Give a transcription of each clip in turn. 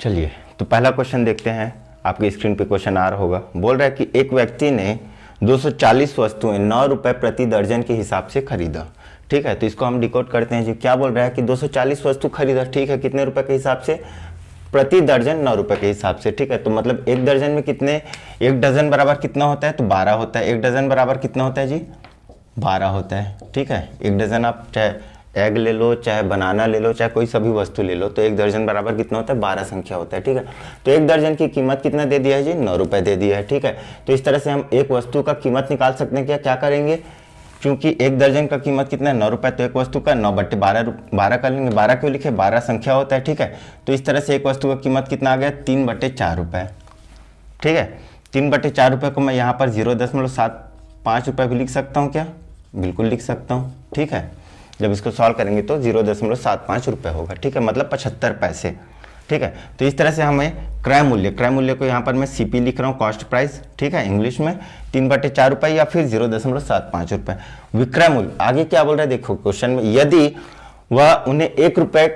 चलिए तो पहला क्वेश्चन देखते हैं। आपकी स्क्रीन पे क्वेश्चन आ रहा होगा। बोल रहा है कि एक व्यक्ति ने 240 वस्तुएं 9 रुपए प्रति दर्जन के हिसाब से खरीदा। ठीक है, तो इसको हम डिकोड करते हैं जी। क्या बोल रहा है कि 240 वस्तु खरीदा, ठीक है, कितने रुपए के हिसाब से? प्रति दर्जन 9 रुपए के हिसाब से। ठीक है, तो मतलब एक दर्जन में कितने, एक डजन बराबर कितना होता है? तो 12 होता है। एक डजन बराबर कितना होता है जी? 12 होता है। ठीक है, एक डजन आप चाहे एग ले लो, चाहे बनाना ले लो, चाहे कोई सभी वस्तु ले लो, तो एक दर्जन बराबर कितना होता है? 12 संख्या होता है। ठीक है, तो एक दर्जन की कीमत कितना दे दिया है जी? 9 रुपए दे दिया है। ठीक है, तो इस तरह से हम एक वस्तु का कीमत निकाल सकते हैं। क्या करेंगे? क्योंकि एक दर्जन का कीमत कितना है? 9 रुपए, तो एक वस्तु का 9/12 कर लेंगे। 12 क्यों लिखे? 12 संख्या होता है। ठीक है, तो इस तरह से एक वस्तु का कीमत कितना आ गया? 3/4 रुपए। ठीक है, 3/4 रुपए को मैं यहाँ पर 0.75 रुपए भी लिख सकता हूँ क्या? बिल्कुल लिख सकता हूँ। ठीक है, जब इसको सॉल्व करेंगे तो 0.75 रुपए होगा। ठीक है, मतलब 75 पैसे। ठीक है, तो इस तरह से हमें क्रय मूल्य को यहाँ पर मैं सीपी लिख रहा हूँ, कॉस्ट प्राइस। ठीक है, इंग्लिश में 3/4 रुपए या फिर 0.75 रुपए। विक्रय मूल्य आगे क्या बोल रहा है देखो क्वेश्चन में, यदि वह उन्हें 1 रुपए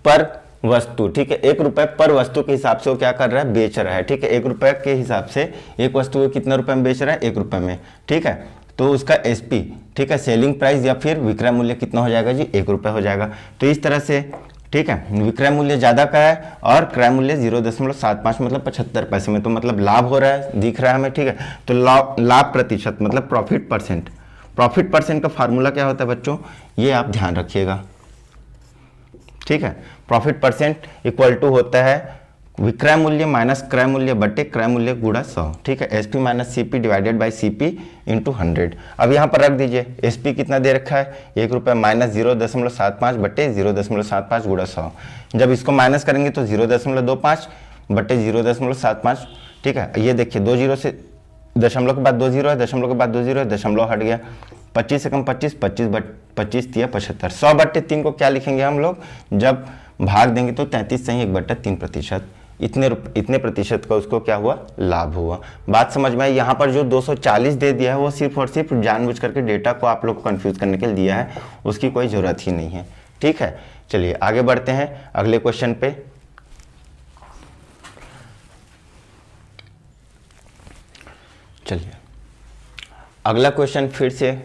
पर वस्तु, ठीक है, 1 रुपए पर वस्तु के हिसाब से वो क्या कर रहा है? बेच रहा है। ठीक है, 1 रुपए के हिसाब से एक वस्तु को कितने रुपए में बेच रहा है? 1 रुपए में। ठीक है, तो उसका एसपी, ठीक है, सेलिंग प्राइस या फिर विक्रय मूल्य कितना हो जाएगा जी? 1 रुपए हो जाएगा। तो इस तरह से, ठीक है, विक्रय मूल्य ज़्यादा का है और क्रय मूल्य 0.75 मतलब 75 पैसे में, तो मतलब लाभ हो रहा है, दिख रहा है हमें। ठीक है, तो लाभ प्रतिशत मतलब प्रॉफिट परसेंट। प्रॉफिट परसेंट का फार्मूला क्या होता है बच्चों? ये आप ध्यान रखिएगा। ठीक है, प्रॉफिट परसेंट इक्वल टू होता है विक्रय मूल्य माइनस क्रय मूल्य बटे क्रय मूल्य गुणा 100। ठीक है, SP minus CP divided by CP into 100। अब यहाँ पर रख दीजिए, एसपी कितना दे रखा है? 1 रुपये माइनस 0.75 बटे 0.75 गुणा 100। जब इसको माइनस करेंगे तो 0.25 बटे 0.75। ठीक है, ये देखिए 2 जीरो से दशमलव के बाद 2 जीरो है, दशमलव के बाद 2 जीरो है, दशमलव हट गया। 25 से कम 25, 25 तिया 75। 100 बटे 3 को क्या लिखेंगे हम लोग? जब भाग देंगे तो 33 सही 1/3%। इतने प्रतिशत का उसको क्या हुआ? लाभ हुआ। बात समझ में आई? यहाँ पर जो 240 दे दिया है वो सिर्फ और सिर्फ जानबूझ करके डेटा को आप लोग को कंफ्यूज करने के लिए दिया है, उसकी कोई ज़रूरत ही नहीं है। ठीक है, चलिए आगे बढ़ते हैं अगले क्वेश्चन पे। चलिए अगला क्वेश्चन फिर से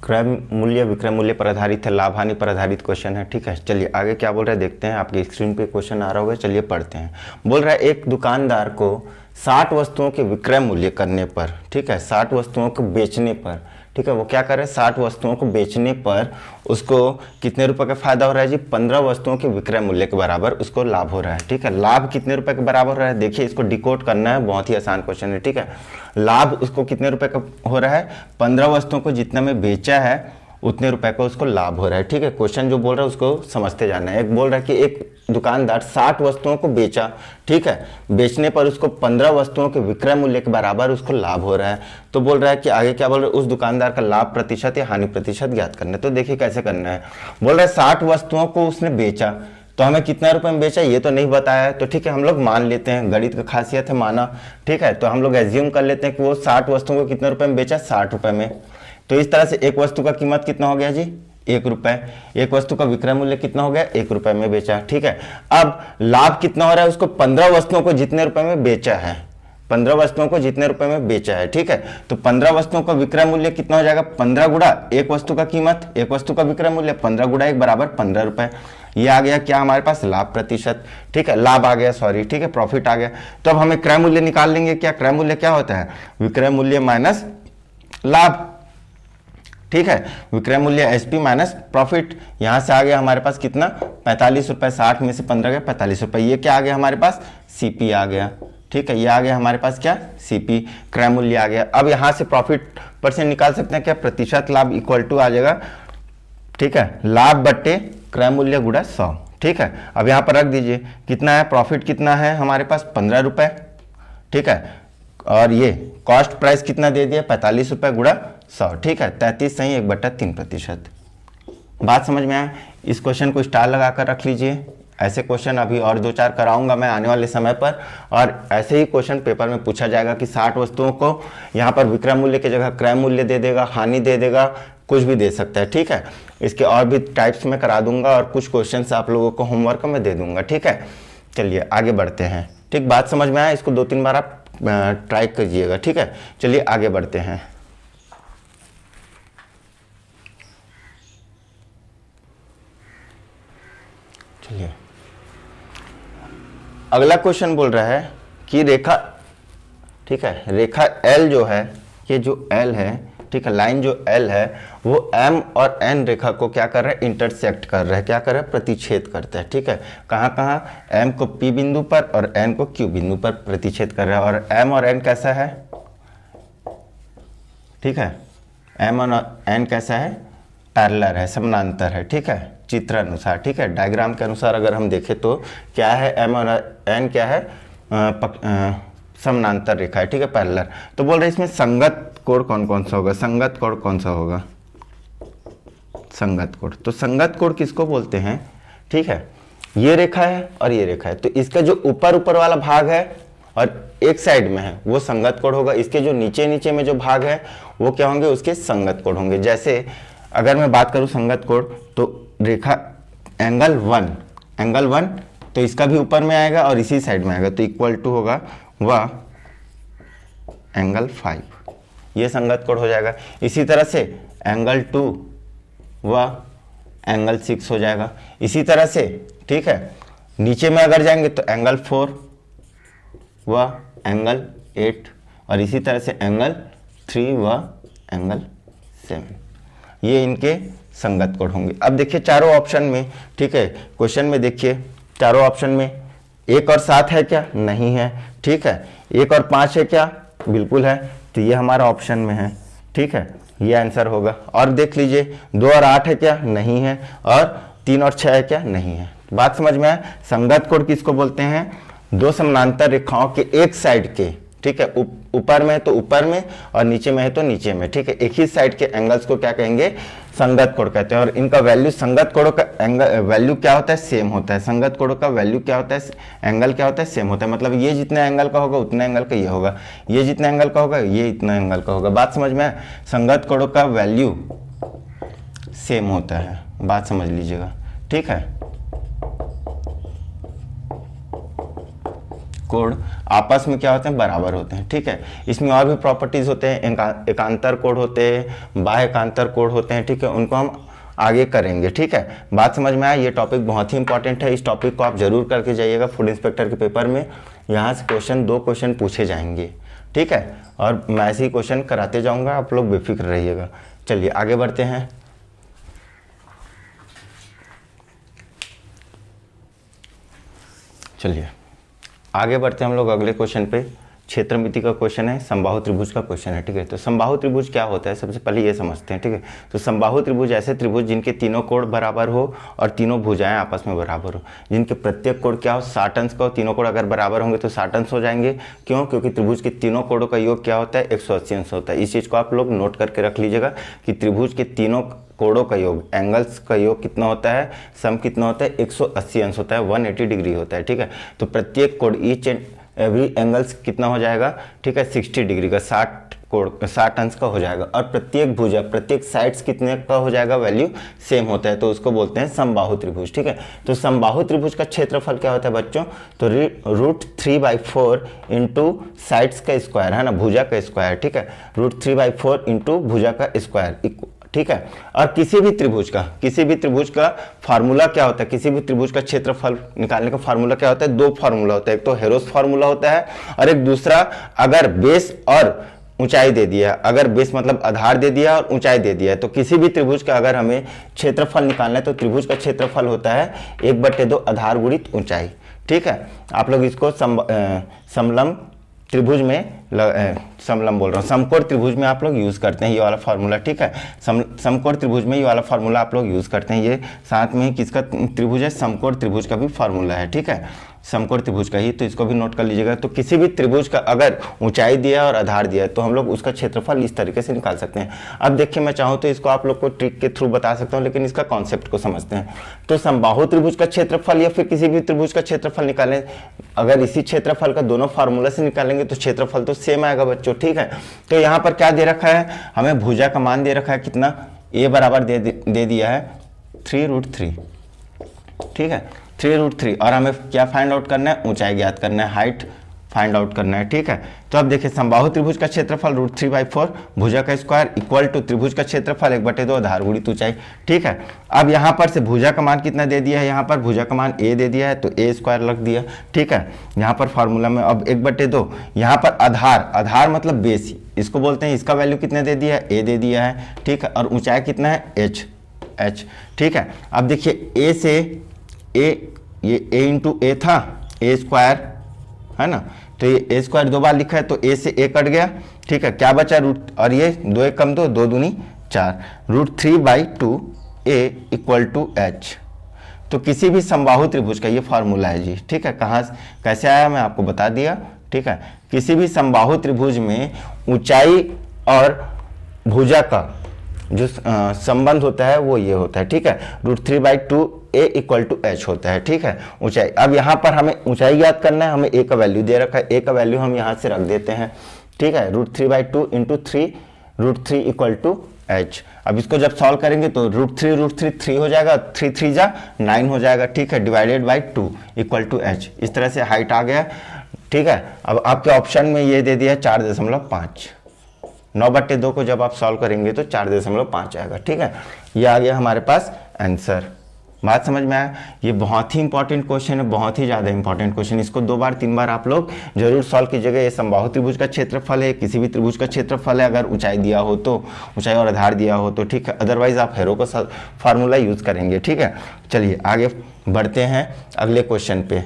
क्रय मूल्य विक्रय मूल्य पर आधारित है, लाभ हानि पर आधारित क्वेश्चन है। ठीक है, चलिए आगे क्या बोल रहा है देखते हैं। आपकी स्क्रीन पे क्वेश्चन आ रहा होगा, चलिए पढ़ते हैं। बोल रहा है एक दुकानदार को 60 वस्तुओं के विक्रय मूल्य करने पर, ठीक है, 60 वस्तुओं को बेचने पर, ठीक है, वो क्या कर रहा है? 60 वस्तुओं को बेचने पर उसको कितने रुपए का फायदा हो रहा है जी? 15 वस्तुओं के विक्रय मूल्य के बराबर उसको लाभ हो रहा है। ठीक है, लाभ कितने रुपए के बराबर हो रहा है? देखिए इसको डिकोड करना है, बहुत ही आसान क्वेश्चन है। ठीक है, लाभ उसको कितने रुपए का हो रहा है? 15 वस्तुओं को जितना में बेचा है उतने रुपए का उसको लाभ हो रहा है। ठीक है, क्वेश्चन जो बोल रहा है उसको समझते जाना है। एक बोल रहा है कि एक दुकानदार 60 वस्तुओं को बेचा, ठीक है, बेचने पर उसको 15 वस्तुओं के विक्रय मूल्य के बराबर उसको लाभ हो रहा है। तो बोल रहा है कि आगे क्या बोल रहा है? उस दुकानदार का लाभ प्रतिशत या हानि प्रतिशत ज्ञात करना है। तो देखिए कैसे करना है। बोल रहा है 60 वस्तुओं को उसने बेचा, तो हमें कितना रुपए में बेचा ये तो नहीं बताया है। तो ठीक है, हम लोग मान लेते हैं, गणित का खासियत है माना। ठीक है, तो हम लोग एज्यूम कर लेते हैं कि वो 60 वस्तुओं को कितने रुपए में बेचा? 60 रुपए में। तो इस तरह से एक वस्तु का कीमत कितना हो गया जी? 1 रुपए। एक वस्तु का विक्रय मूल्य कितना हो गया? 1 रुपए में बेचा। ठीक है, अब लाभ कितना हो रहा है? उसको 15 वस्तुओं को जितने रुपए में बेचा है, 15 वस्तुओं को जितने रुपए में बेचा है। ठीक है, तो 15 वस्तुओं का विक्रय मूल्य कितना हो जाएगा? 15 गुणा एक वस्तु का कीमत, एक वस्तु का विक्रय मूल्य 15 गुणा 1 बराबर 15 रुपए। ये आ गया क्या हमारे पास? लाभ प्रतिशत। ठीक है, लाभ आ गया, सॉरी, ठीक है, प्रॉफिट आ गया। तो अब हमें क्रय मूल्य निकाल लेंगे। क्या क्रय मूल्य क्या होता है? विक्रय मूल्य माइनस लाभ। ठीक है, विक्रय मूल्य एसपी माइनस प्रॉफिट। यहां से आ गया हमारे पास कितना? 45 रुपए। 60 में से 15 गया 45 रुपए। ये क्या आ गया हमारे पास? सीपी आ गया। ठीक है, ये आ गया हमारे पास क्या? सीपी, क्रय मूल्य आ गया। अब यहां से प्रॉफिट परसेंट निकाल सकते हैं क्या? प्रतिशत लाभ इक्वल टू आ जाएगा, ठीक है, लाभ बट्टे क्रय मूल्य गुणा 100। ठीक है, अब यहां पर रख दीजिए कितना है? प्रॉफिट कितना है हमारे पास? 15 रुपए। ठीक है, और ये कॉस्ट प्राइस कितना दे दिया? 45 रुपए गुणा 100। ठीक है, 33 सही 1/3%। बात समझ में आया? इस क्वेश्चन को स्टार लगाकर रख लीजिए। ऐसे क्वेश्चन अभी और 2-4 कराऊंगा मैं आने वाले समय पर, और ऐसे ही क्वेश्चन पेपर में पूछा जाएगा कि 60 वस्तुओं को यहाँ पर विक्रय मूल्य की जगह क्रय मूल्य दे देगा, हानि दे देगा, कुछ भी दे सकता है। ठीक है, इसके और भी टाइप्स में करा दूंगा और कुछ क्वेश्चन आप लोगों को होमवर्क में दे दूंगा। ठीक है, चलिए आगे बढ़ते हैं। ठीक, बात समझ में आया, इसको 2-3 बार आप ट्राई कीजिएगा। ठीक है, चलिए आगे बढ़ते हैं। चलिए अगला क्वेश्चन बोल रहा है कि रेखा, ठीक है, रेखा L जो है, ये जो L है, ठीक है, लाइन जो L है वो M और N रेखा को क्या कर रहा है, इंटरसेक्ट कर रहा है, क्या कर रहा है, प्रतिच्छेद करता है। ठीक है, कहाँ कहाँ, M को P बिंदु पर और N को Q बिंदु पर प्रतिच्छेद कर रहा है। और M और N कैसा है, ठीक है, M और N कैसा है, पैरेलल है, समानांतर है। ठीक है, चित्र अनुसार, ठीक है, डायग्राम के अनुसार अगर हम देखें तो क्या है, M और N क्या है, समानांतर रेखा है। ठीक है, पैरेलल। तो बोल रहे इसमें संगत कोण कौन कौन सा होगा, संगत कोण कौन सा होगा, संगत कोण। तो संगत कोण किसको बोलते हैं, ठीक है, ये रेखा है और ये रेखा है, तो इसका जो ऊपर ऊपर वाला भाग है और एक साइड में है वो संगत कोण होगा। इसके जो नीचे नीचे में जो भाग है वो क्या होंगे, उसके संगत कोण होंगे। जैसे अगर मैं बात करूं संगत कोण, तो रेखा एंगल 1 तो इसका भी ऊपर में आएगा और इसी साइड में आएगा, तो इक्वल टू होगा वह एंगल 5, ये संगत कोण हो जाएगा। इसी तरह से एंगल 2 व एंगल 6 हो जाएगा। इसी तरह से, ठीक है, नीचे में अगर जाएंगे तो एंगल 4 व एंगल 8 और इसी तरह से एंगल 3 व एंगल 7, ये इनके संगत कोण होंगे। अब देखिए चारों ऑप्शन में, ठीक है, क्वेश्चन में देखिए चारों ऑप्शन में 1 और 7 है क्या, नहीं है। ठीक है, 1 और 5 है क्या, बिल्कुल है, तो ये हमारा ऑप्शन में है। ठीक है, ये आंसर होगा। और देख लीजिए 2 और 8 है क्या, नहीं है। और 3 और 6 है क्या, नहीं है। बात समझ में आया। संगत कोण किसको बोलते हैं, दो समानांतर रेखाओं के एक साइड के, ठीक है, ऊपर में है तो ऊपर में और नीचे में है तो नीचे में, ठीक है, एक ही साइड के एंगल्स को क्या कहेंगे, संगत कोण कहते हैं। और इनका वैल्यू, संगत कोणों का एंगल वैल्यू क्या होता है, सेम होता है। संगत कोणों का वैल्यू क्या होता है, एंगल क्या होता है, सेम होता है। मतलब ये जितना एंगल का होगा उतना एंगल का ये होगा, ये जितना एंगल का होगा ये इतना एंगल का होगा। बात समझ में आया। संगत कोणों का वैल्यू सेम होता है, बात समझ लीजिएगा। ठीक है, कोण आपस में क्या होते हैं, बराबर होते हैं। ठीक है, इसमें और भी प्रॉपर्टीज होते हैं, एकांतर कोण होते हैं, बाह्य एकांतर कोण होते हैं। ठीक है, उनको हम आगे करेंगे। ठीक है, बात समझ में आया। ये टॉपिक बहुत ही इंपॉर्टेंट है, इस टॉपिक को आप जरूर करके जाइएगा। फूड इंस्पेक्टर के पेपर में यहाँ से दो क्वेश्चन पूछे जाएंगे। ठीक है, और मैं ऐसे ही क्वेश्चन कराते जाऊँगा, आप लोग बेफिक्र रहिएगा। चलिए आगे बढ़ते हैं। चलिए आगे बढ़ते हैं हम लोग अगले क्वेश्चन पे। क्षेत्रमिति का क्वेश्चन है, समबाहु त्रिभुज का क्वेश्चन है। ठीक है, तो समबाहु त्रिभुज क्या होता है, सबसे पहले ये समझते हैं। ठीक है, तो समबाहु त्रिभुज ऐसे त्रिभुज जिनके तीनों कोण बराबर हो और तीनों भुजाएं आपस में बराबर हो, जिनके प्रत्येक कोण क्या हो, 60 अंश का हो। तीनों कोण अगर बराबर होंगे तो 60 अंश हो जाएंगे। क्यों, क्योंकि त्रिभुज के तीनों कोणों का योग क्या होता है, 180 अंश होता है। इस चीज़ को आप लोग नोट करके रख लीजिएगा कि त्रिभुज के तीनों कोणों का योग, एंगल्स का योग कितना होता है, सम कितना होता है, 180 अंश होता है, 180 डिग्री होता है। ठीक है, तो प्रत्येक कोण, ईच एंड एवरी एंगल्स कितना हो जाएगा, ठीक है, 60 डिग्री का, 60 अंश का हो जाएगा। और प्रत्येक भुजा, प्रत्येक साइड्स कितने का हो जाएगा, वैल्यू सेम होता है, तो उसको बोलते हैं समबाहु त्रिभुज। ठीक है, तो समबाहु त्रिभुज का क्षेत्रफल क्या होता है बच्चों, तो √3/4 इंटू साइड्स का स्क्वायर है ना, भुजा का स्क्वायर। ठीक है, √3/4 इंटू भुजा का स्क्वायर। ठीक है, और किसी भी त्रिभुज का फार्मूला क्या होता है, किसी भी त्रिभुज का क्षेत्रफल निकालने का फार्मूला क्या होता है, दो फार्मूला होता है। एक तो हेरोस फार्मूला होता है और एक दूसरा, अगर बेस और ऊंचाई दे दिया, अगर बेस मतलब आधार दे दिया और ऊंचाई दे दिया है, तो किसी भी त्रिभुज का अगर हमें क्षेत्रफल निकालना है तो त्रिभुज का क्षेत्रफल होता है 1/2 आधार गुणित ऊंचाई। ठीक है, आप लोग इसको समलंब त्रिभुज में, समलंब बोल रहा हूँ, समकोण त्रिभुज में आप लोग यूज करते हैं ये वाला फार्मूला। ठीक है, समकोण त्रिभुज में ये वाला फार्मूला आप लोग यूज करते हैं। ये साथ में किसका त्रिभुज है, समकोण त्रिभुज का भी फार्मूला है। ठीक है, समकोण त्रिभुज का ही, तो इसको भी नोट कर लीजिएगा। तो किसी भी त्रिभुज का अगर ऊंचाई दिया और आधार दिया है तो हम लोग उसका क्षेत्रफल इस तरीके से निकाल सकते हैं। अब देखिए, मैं चाहूँ तो इसको आप लोग को ट्रिक के थ्रू बता सकता हूँ, लेकिन इसका कॉन्सेप्ट को समझते हैं। तो समबाहु त्रिभुज का क्षेत्रफल या फिर किसी भी त्रिभुज का क्षेत्रफल निकालें, अगर इसी क्षेत्रफल का दोनों फार्मूला से निकालेंगे तो क्षेत्रफल तो सेम आएगा बच्चों। ठीक है, तो यहाँ पर क्या दे रखा है, हमें भुजा का मान दे रखा है कितना, a बराबर दे दिया है 3√3। ठीक है, 3√3 और हमें क्या फाइंड आउट करना है, ऊंचाई ज्ञात करना है, हाइट फाइंड आउट करना है। ठीक है, तो अब देखिए समबाहु त्रिभुज का क्षेत्रफल √3/4 भुजा का स्क्वायर इक्वल टू त्रिभुज का क्षेत्रफल 1/2 आधार गुणित ऊंचाई। ठीक है, अब यहाँ पर से भुजा का मान कितना दे दिया है, यहाँ पर भुजा का मान a दे दिया है तो a² रख दिया। ठीक है, यहाँ पर फॉर्मूला में अब 1/2, यहाँ पर आधार, आधार मतलब बेस इसको बोलते हैं, इसका वैल्यू कितना दे दिया है, a दे दिया है। ठीक है, और ऊंचाई कितना है, h। ठीक है, अब देखिए a से a, ये a इंटू ए था, a² है ना, तो ये a² 2 बार लिखा है तो a से a कट गया। ठीक है, क्या बचा रूट, और ये 2 1 कम 2, 2 दूनी 4, √3/2 a इक्वल टू h। तो किसी भी समबाहु त्रिभुज का ये फार्मूला है जी। ठीक है, कहाँ कैसे आया मैं आपको बता दिया। ठीक है, किसी भी समबाहु त्रिभुज में ऊंचाई और भुजा का जो संबंध होता है वो ये होता है। ठीक है, √3/2 a इक्वल टू h होता है। ठीक है, ऊंचाई, अब यहाँ पर हमें ऊंचाई ज्ञात करना है, हमें a का वैल्यू दे रखा है, a का वैल्यू हम यहाँ से रख देते हैं। ठीक है, √3/2 इंटू 3, √3 इक्वल टू h। अब इसको जब सॉल्व करेंगे तो √3 3 हो जाएगा, 3 3 जा 9 हो जाएगा। ठीक है, divided by 2 equal to h। इस तरह से हाइट आ गया। ठीक है, अब आपके ऑप्शन में ये दे दिया 4.5, 9/2 को जब आप सॉल्व करेंगे तो 4.5 आएगा। ठीक है, ये आ गया हमारे पास आंसर। बात समझ में आया, ये बहुत ही इंपॉर्टेंट क्वेश्चन है, बहुत ही ज़्यादा इंपॉर्टेंट क्वेश्चन। इसको 2 बार 3 बार आप लोग जरूर सॉल्व कीजिएगा। ये समबाहु त्रिभुज का क्षेत्रफल है, किसी भी त्रिभुज का क्षेत्रफल है, अगर ऊंचाई दिया हो तो, ऊंचाई और आधार दिया हो तो। ठीक है, अदरवाइज आप हेरो का फार्मूला यूज करेंगे। ठीक है, चलिए आगे बढ़ते हैं अगले क्वेश्चन पे।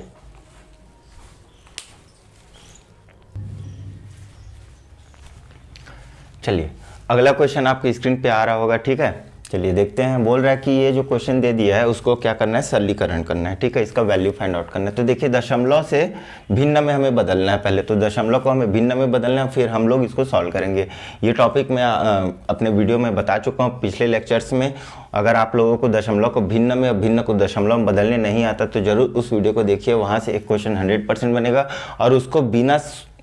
चलिए अगला क्वेश्चन आपके स्क्रीन पे आ रहा होगा। ठीक है, चलिए देखते हैं। बोल रहा है कि ये जो क्वेश्चन दे दिया है उसको क्या करना है, सरलीकरण करना है। ठीक है, इसका वैल्यू फाइंड आउट करना है। तो देखिए दशमलव से भिन्न में हमें बदलना है। पहले तो दशमलव को हमें भिन्न में बदलना है, फिर हम लोग इसको सॉल्व करेंगे। ये टॉपिक मैं अपने वीडियो में बता चुका हूँ पिछले लेक्चर्स में। अगर आप लोगों को दशमलव को भिन्न में, भिन्न को दशमलव में बदलने नहीं आता तो जरूर उस वीडियो को देखिए, वहाँ से एक क्वेश्चन 100% बनेगा। और उसको बिना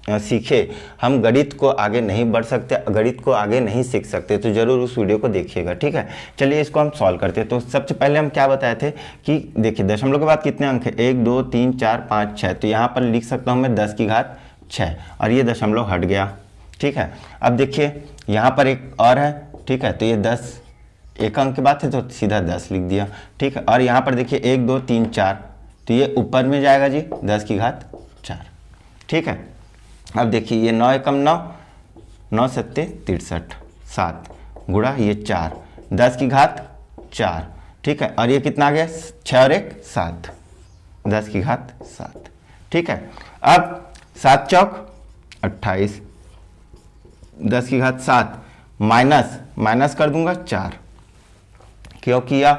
सीखे हम गणित को आगे नहीं बढ़ सकते, गणित को आगे नहीं सीख सकते, तो जरूर उस वीडियो को देखिएगा। ठीक है, चलिए इसको हम सॉल्व करते हैं। तो सबसे पहले हम क्या बताए थे कि देखिए दशमलव के बाद कितने अंक है, 1 2 3 4 5 6, तो यहाँ पर लिख सकता हूँ मैं 10⁻6 और ये दशमलव हट गया। ठीक है, अब देखिए यहाँ पर एक और है। ठीक है, तो ये 10 एक अंक के बाद है तो सीधा 10 लिख दिया। ठीक है, और यहाँ पर देखिए 1 2 3 4, तो ये ऊपर में जाएगा जी 10⁻4। ठीक है, अब देखिए ये 9 एकम 9, 9 सत्ते 63, 7 गुणा ये 4, 10⁻4। ठीक है, और ये कितना आ गया, 6 और 1 7, 10⁻7। ठीक है, अब 7 चौक 28, 10⁻7 माइनस कर दूंगा 4, क्यों किया,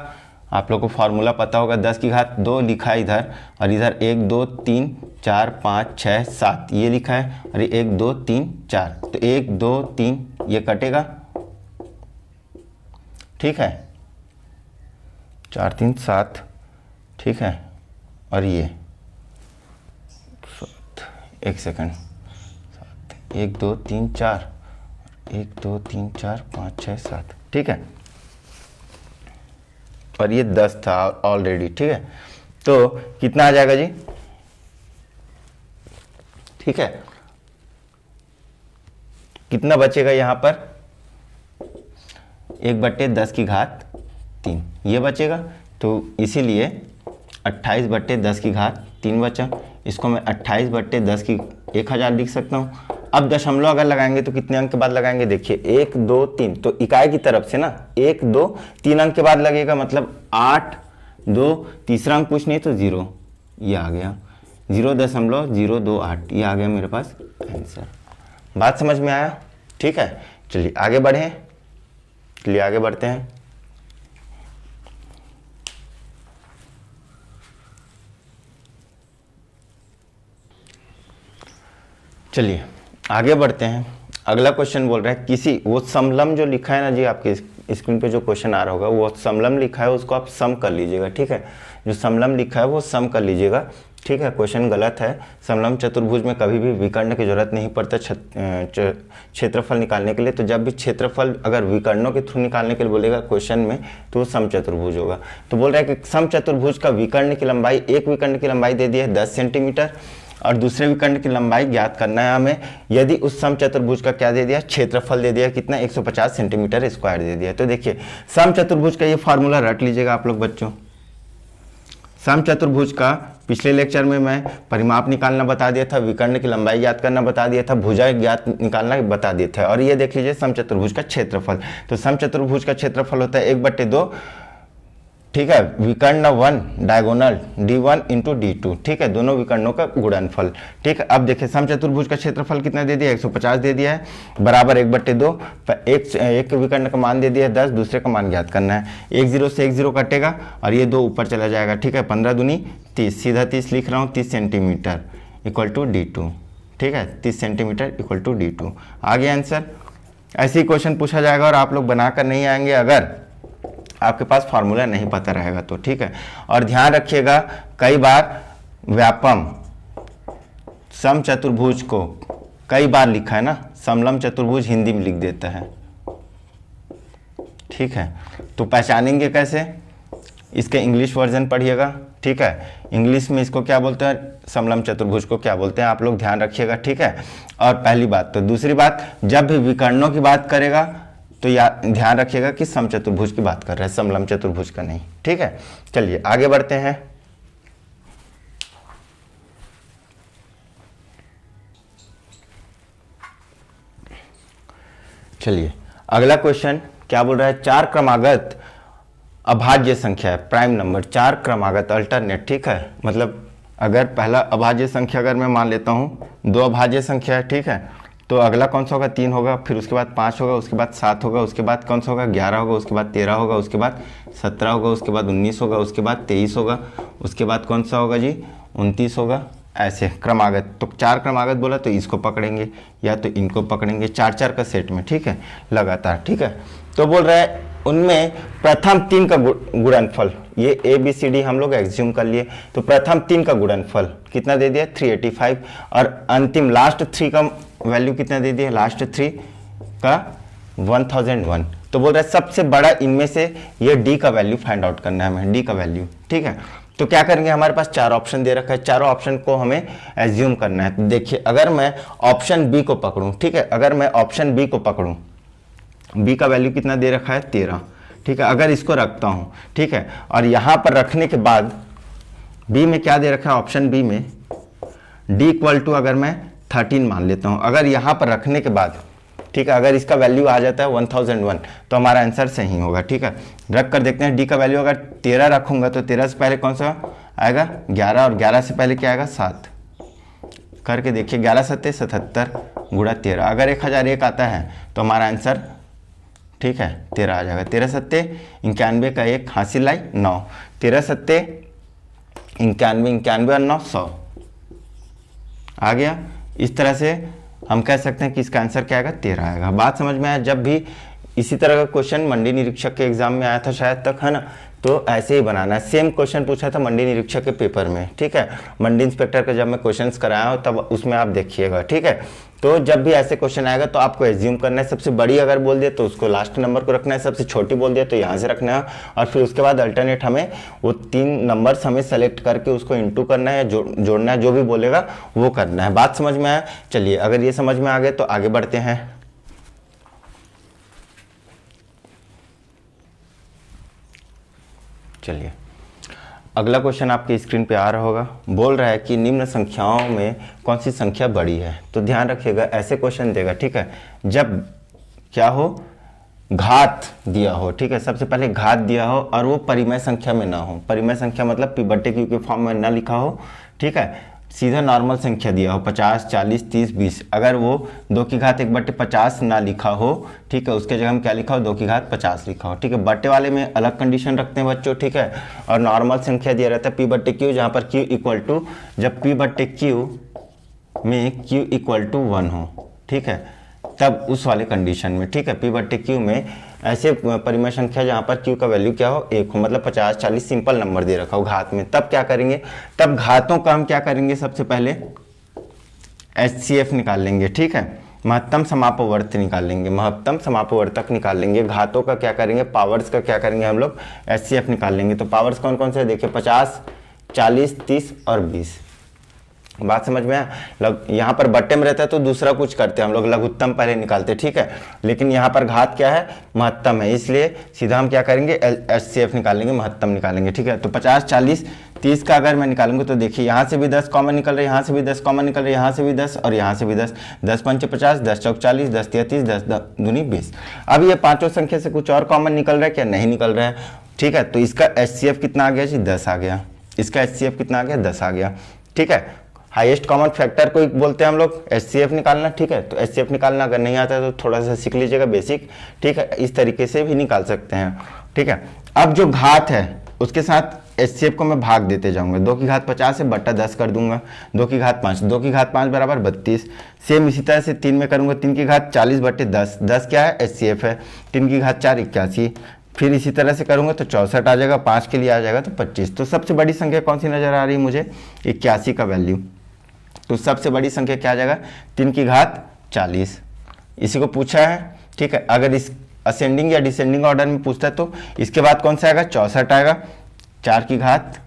आप लोग को फॉर्मूला पता होगा। 10⁻2 लिखा है इधर, और इधर 1 2 3 4 5 6 7 ये लिखा है, और ये 1 2 3 4, तो 1 2 3 ये कटेगा। ठीक है, 4 3 7। ठीक है, और ये 7, 1 सेकंड, 7 1 2 3 4, 1 2 3 4 5 6 7। ठीक है, और ये 10 था ऑलरेडी। ठीक है, तो कितना आ जाएगा जी। ठीक है, कितना बचेगा यहाँ पर, 1/10⁻3 ये बचेगा। तो इसीलिए 28/10⁻3 बचा। इसको मैं 28/10 लिख सकता हूँ। अब दशमलव अगर लगाएंगे तो कितने अंक के बाद लगाएंगे, देखिए 1 2 3, तो इकाई की तरफ से ना 1 2 3 अंक के बाद लगेगा, मतलब 8 2, तीसरा अंक कुछ नहीं तो 0, ये आ गया 0.028, ये आ गया मेरे पास आंसर। बात समझ में आया। ठीक है, चलिए आगे बढ़ें, चलिए आगे बढ़ते हैं। चलिए आगे बढ़ते हैं। अगला क्वेश्चन बोल रहा है किसी, वो समलम जो लिखा है ना जी, आपके स्क्रीन पे जो क्वेश्चन आ रहा होगा वो समलम लिखा है, उसको आप सम कर लीजिएगा। ठीक है, जो समलम लिखा है वो सम कर लीजिएगा। ठीक है, क्वेश्चन गलत है। समलंब चतुर्भुज में कभी भी विकर्ण की जरूरत नहीं पड़ता क्षेत्रफल निकालने के लिए। तो जब भी क्षेत्रफल अगर विकर्णों के थ्रू निकालने के लिए बोलेगा क्वेश्चन में तो वो समचतुर्भुज होगा। तो बोल रहा है कि समचतुर्भुज का विकर्ण की लंबाई, एक विकर्ण की लंबाई दे दी है 10 सेंटीमीटर और दूसरे विकर्ण की लंबाई ज्ञात करना है हमें। यदि उस समचतुर्भुज का क्या दे दिया, क्षेत्रफल दे दिया कितना, 150 सेंटीमीटर स्क्वायर दे दिया। तो देखिए समचतुर्भुज का ये फार्मूला रट लीजिएगा आप लोग बच्चों। समचतुर्भुज का पिछले लेक्चर में मैं परिमाप निकालना बता दिया था, विकर्ण की लंबाई ज्ञात करना बता दिया था, भुजा ज्ञात निकालना बता दिया था। और ये देख लीजिए समचतुर्भुज का क्षेत्रफल। तो समचतुर्भुज का क्षेत्रफल होता है 1/2, ठीक है, विकर्ण 1 डायगोनल d1 इंटू d2, ठीक है, दोनों विकर्णों का गुणनफल। ठीक है, अब देखिए समचतुर्भुज का क्षेत्रफल कितना दे दिया, 150 दे दिया है, बराबर 1/2। एक विकर्ण का मान दे दिया है 10, दूसरे का मान ज्ञात करना है। 1 0 से 1 0 कटेगा और ये 2 ऊपर चला जाएगा। ठीक है, 15 दूनी 30, सीधा 30 लिख रहा हूँ, 30 सेंटीमीटर इक्वल टू d2। ठीक है, 30 सेंटीमीटर इक्वल टू d2 आ गया आंसर। ऐसे ही क्वेश्चन पूछा जाएगा और आप लोग बनाकर नहीं आएंगे अगर आपके पास फार्मूला नहीं पता रहेगा तो। ठीक है, और ध्यान रखिएगा कई बार व्यापम समचतुर्भुज को कई बार लिखा है ना, समलंब चतुर्भुज हिंदी में लिख देता है। ठीक है, तो पहचानेंगे कैसे, इसके इंग्लिश वर्जन पढ़िएगा। ठीक है, इंग्लिश में इसको क्या बोलते हैं, समलंब चतुर्भुज को क्या बोलते हैं, आप लोग ध्यान रखिएगा। ठीक है, और पहली बात तो दूसरी बात, जब भी विकर्णों की बात करेगा तो ध्यान रखिएगा कि समचतुर्भुज की बात कर रहे हैं, समलंब चतुर्भुज का नहीं। ठीक है, चलिए आगे बढ़ते हैं। चलिए अगला क्वेश्चन क्या बोल रहा है, 4 क्रमागत अभाज्य संख्या है, प्राइम नंबर, 4 क्रमागत अल्टरनेट। ठीक है, मतलब अगर पहला अभाज्य संख्या अगर मैं मान लेता हूँ 2 अभाज्य संख्या है। ठीक है, तो अगला कौन सा होगा, 3 होगा, फिर उसके बाद 5 होगा, उसके बाद 7 होगा, उसके बाद कौन सा होगा, 11 होगा, उसके बाद 13 होगा, उसके बाद 17 होगा, उसके बाद 19 होगा, उसके बाद 23 होगा, उसके बाद कौन सा होगा जी, 29 होगा। ऐसे क्रमागत, तो 4 क्रमागत बोला तो इसको पकड़ेंगे या तो इनको पकड़ेंगे, 4-4 का सेट में। ठीक है, लगातार। ठीक है, तो बोल रहा है उनमें प्रथम 3 का गुणनफल, ये ABCD हम लोग एग्ज्यूम कर लिए, तो प्रथम 3 का गुणनफल कितना दे दिया, 385, और अंतिम लास्ट 3 का वैल्यू कितना दे दिया, लास्ट 3 का 1001। तो बोल रहा है सबसे बड़ा इनमें से ये D का वैल्यू फाइंड आउट करना है हमें, D का वैल्यू। ठीक है, तो क्या करेंगे, हमारे पास 4 ऑप्शन दे रखा है, चारों ऑप्शन को हमें एज्यूम करना है। तो देखिए अगर मैं ऑप्शन B को पकड़ूं, ठीक है, अगर मैं ऑप्शन B को पकड़ूं, B का वैल्यू कितना दे रखा है, 13। ठीक है, अगर इसको रखता हूं, ठीक है, और यहां पर रखने के बाद B में क्या दे रखा है, ऑप्शन B में D इक्वल टू अगर मैं 13 मान लेता हूं, अगर यहां पर रखने के बाद, ठीक है, अगर इसका वैल्यू आ जाता है 1001 तो हमारा आंसर सही होगा। ठीक है, रख कर देखते हैं, D का वैल्यू अगर 13 रखूंगा तो 13 से पहले कौन सा आएगा, 11, और 11 से पहले क्या आएगा, 7। करके देखिए, 11 7 77 गुणा 13, अगर 1001 आता है तो हमारा आंसर, ठीक है, 13 आ जाएगा। 13 7 91 का 1 हासिल लाई 9, 13 7 91, 91 और 9 100 आ गया। इस तरह से हम कह सकते हैं कि इसका आंसर क्या आएगा, 13 आएगा। बात समझ में आया, जब भी इसी तरह का क्वेश्चन मंडी निरीक्षक के एग्जाम में आया था शायद तक, है ना, तो ऐसे ही बनाना है। सेम क्वेश्चन पूछा था मंडी निरीक्षक के पेपर में। ठीक है, मंडी इंस्पेक्टर का जब मैं क्वेश्चंस कराया हूँ तब उसमें आप देखिएगा। ठीक है, तो जब भी ऐसे क्वेश्चन आएगा तो आपको एज्यूम करना है, सबसे बड़ी अगर बोल दिया तो उसको लास्ट नंबर को रखना है, सबसे छोटी बोल दिया तो यहाँ से रखना है, और फिर उसके बाद अल्टरनेट हमें वो 3 नंबर्स हमें सेलेक्ट करके उसको इंटू करना है, जोड़ना है, जो भी बोलेगा वो करना है। बात समझ में आया। चलिए अगर ये समझ में आ गए तो आगे बढ़ते हैं। चलिए अगला क्वेश्चन आपकी स्क्रीन पे आ रहा होगा, बोल रहा है कि निम्न संख्याओं में कौन सी संख्या बड़ी है। तो ध्यान रखिएगा, ऐसे क्वेश्चन देगा, ठीक है, जब क्या हो, घात दिया हो। ठीक है, सबसे पहले घात दिया हो और वो परिमेय संख्या में ना हो। परिमेय संख्या मतलब P/Q के फॉर्म में ना लिखा हो। ठीक है, सीधा नॉर्मल संख्या दिया हो, 50 40 30 20, अगर वो 2 की घात 1/50 ना लिखा हो, ठीक है, उसके जगह हम क्या लिखा हो, 2 की घात 50 लिखा हो। ठीक है, बट्टे वाले में अलग कंडीशन रखते हैं बच्चों। ठीक है, और नॉर्मल संख्या दिया रहता है P/Q, जहाँ पर Q इक्वल टू, जब P/Q में Q इक्वल टू 1 हो, ठीक है, तब उस वाले कंडीशन में, ठीक है, P/Q में ऐसे परिमेय संख्या जहाँ पर q का वैल्यू क्या हो 1 हो, मतलब 50 40 सिंपल नंबर दे रखा हो घात में, तब क्या करेंगे, तब घातों का हम क्या करेंगे, सबसे पहले HCF निकाल लेंगे। ठीक है, महत्तम समापवर्त निकाल लेंगे, महत्तम समापवर्तक निकाल लेंगे। घातों का क्या करेंगे, पावर्स का क्या करेंगे हम लोग, HCF निकाल लेंगे। तो पावर्स कौन कौन से देखिए, 50 40 30 और 20। बात समझ में आया। यहाँ पर बट्टे में रहता है तो दूसरा कुछ करते हैं हम लोग, लघुत्तम पहले निकालते, ठीक है, लेकिन यहाँ पर घात क्या है, महत्तम है, इसलिए सीधा हम क्या करेंगे, HCF निकालेंगे, महत्तम निकालेंगे। ठीक है, तो 50 40 30 का अगर मैं निकालूंगा तो देखिए यहाँ से भी 10 कॉमन निकल रहा है, यहाँ से भी 10 कॉमन निकल रहा है, यहाँ से भी 10 और यहाँ से भी 10, 10 पंचे 50, 10 चौक 40, 10 तिया 30, 10 दूनी 20। अब ये पांचों संख्या से कुछ और कॉमन निकल रहा है क्या, नहीं निकल रहा है। ठीक है, तो इसका HCF कितना आ गया जी, 10 आ गया। इसका HCF कितना आ गया, 10 आ गया। ठीक है, हाईएस्ट कॉमन फैक्टर को बोलते हैं हम लोग HCF निकालना। ठीक है, तो HCF निकालना अगर नहीं आता है तो थोड़ा सा सीख लीजिएगा बेसिक। ठीक है, इस तरीके से भी निकाल सकते हैं। ठीक है, अब जो घात है उसके साथ HCF को मैं भाग देते जाऊंगा, 2 की घात 50 से बट्टा 10 कर दूंगा, 2 की घात 5, 2 की घात 5 बराबर 32। सेम इसी तरह से 3 में करूंगा, 3 की घात 40 बट्टे 10, 10 क्या है, HCF है, 3 की घात 4 81। फिर इसी तरह से करूंगा तो 64 आ जाएगा, 5 के लिए आ जाएगा तो 25। तो सबसे बड़ी संख्या कौन सी नजर आ रही है मुझे, 81 का वैल्यू। तो सबसे बड़ी संख्या क्या आ जाएगा, 3 की घात 40। इसी को पूछा है। ठीक है, अगर इस असेंडिंग या डिसेंडिंग ऑर्डर में पूछता है तो इसके बाद कौन सा आएगा, 64 आएगा, 4 की घात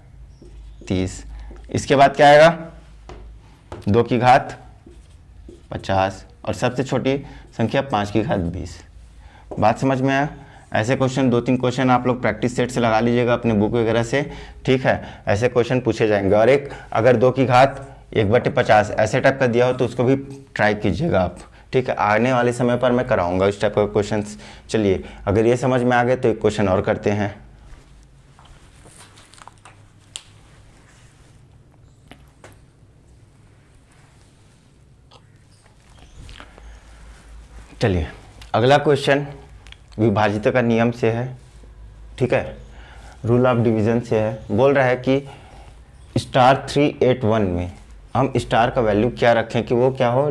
30। इसके बाद क्या आएगा, 2 की घात 50 और सबसे छोटी संख्या 5 की घात 20। बात समझ में आया। ऐसे क्वेश्चन 2-3 क्वेश्चन आप लोग प्रैक्टिस सेट से लगा लीजिएगा अपने बुक वगैरह से। ठीक है, ऐसे क्वेश्चन पूछे जाएंगे। और एक अगर 2 की घात 1/50 ऐसे टाइप का दिया हो तो उसको भी ट्राई कीजिएगा आप। ठीक है, आने वाले समय पर मैं कराऊंगा इस टाइप का क्वेश्चन। चलिए, अगर ये समझ में आ गए तो एक क्वेश्चन और करते हैं। चलिए, अगला क्वेश्चन विभाजित का नियम से है। ठीक है, रूल ऑफ डिवीजन से है। बोल रहा है कि *381 में हम स्टार का वैल्यू क्या रखें कि वो क्या हो,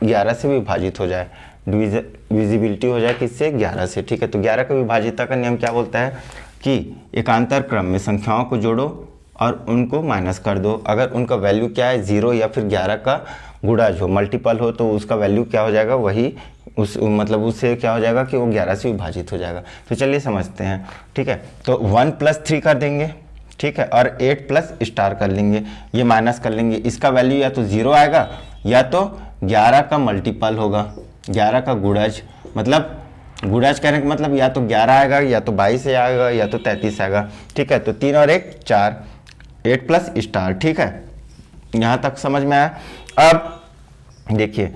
11 से विभाजित हो जाए, डिविजिबिलिटी हो जाए किससे, 11 से। ठीक है, तो 11 का विभाजिता का नियम क्या बोलता है कि एकांतर क्रम में संख्याओं को जोड़ो और उनको माइनस कर दो। अगर उनका वैल्यू क्या है, 0 या फिर 11 का गुणाज हो, मल्टीपल हो, तो उसका वैल्यू क्या हो जाएगा, वही उस मतलब उससे क्या हो जाएगा कि वो 11 से विभाजित हो जाएगा। तो चलिए समझते हैं। ठीक है, तो 1 + 3 कर देंगे। ठीक है, और 8 प्लस स्टार कर लेंगे, ये माइनस कर लेंगे। इसका वैल्यू या तो 0 आएगा या तो 11 का मल्टीपल होगा, 11 का गुणज, मतलब गुणज कहने का मतलब या तो 11 आएगा या तो 22 आएगा या तो 33 आएगा। ठीक है, तो 3 और 1 4, 8 प्लस स्टार। ठीक है, यहाँ तक समझ में आया। अब देखिए,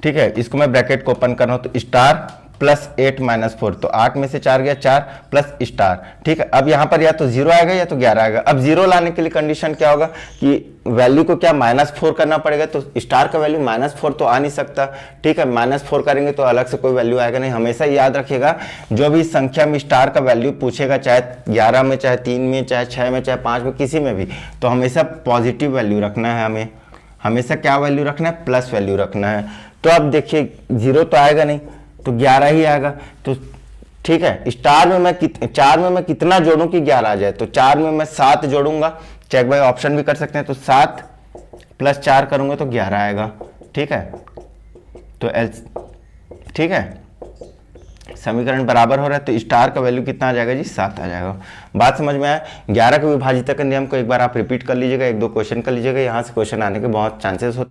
ठीक है, इसको मैं ब्रैकेट को ओपन कर रहा हूँ, तो स्टार +8 - 4, तो 8 में से 4 गया, 4 प्लस स्टार। ठीक है, अब यहाँ पर या तो 0 आएगा या तो 11 आएगा। अब 0 लाने के लिए कंडीशन क्या होगा कि वैल्यू को क्या -4 करना पड़ेगा, तो स्टार का वैल्यू -4 तो आ नहीं सकता। ठीक है, -4 करेंगे तो अलग से कोई वैल्यू आएगा नहीं। हमेशा याद रखिएगा, जो भी संख्या में स्टार का वैल्यू पूछेगा, चाहे 11 में, चाहे 3 में, चाहे 6 में, चाहे 5 में, किसी में भी, तो हमेशा पॉजिटिव वैल्यू रखना है। हमें हमेशा क्या वैल्यू रखना है, प्लस वैल्यू रखना है। तो अब देखिए 0 तो आएगा नहीं, तो 11 ही आएगा। तो ठीक है, स्टार में मैं 4 में मैं कितना जोड़ूं कि 11 आ जाए, तो 4 में मैं 7 जोड़ूंगा। चेक बाय ऑप्शन भी कर सकते हैं, तो 7 + 4 करूंगा तो 11 आएगा। ठीक है, तो ठीक है, समीकरण बराबर हो रहा है, तो स्टार का वैल्यू कितना आ जाएगा जी, 7 आ जाएगा। बात समझ में आया। 11 के विभाजित का नियम को एक बार आप रिपीट कर लीजिएगा, 1-2 क्वेश्चन कर लीजिएगा, यहाँ से क्वेश्चन आने के बहुत चांसेस होते हैं।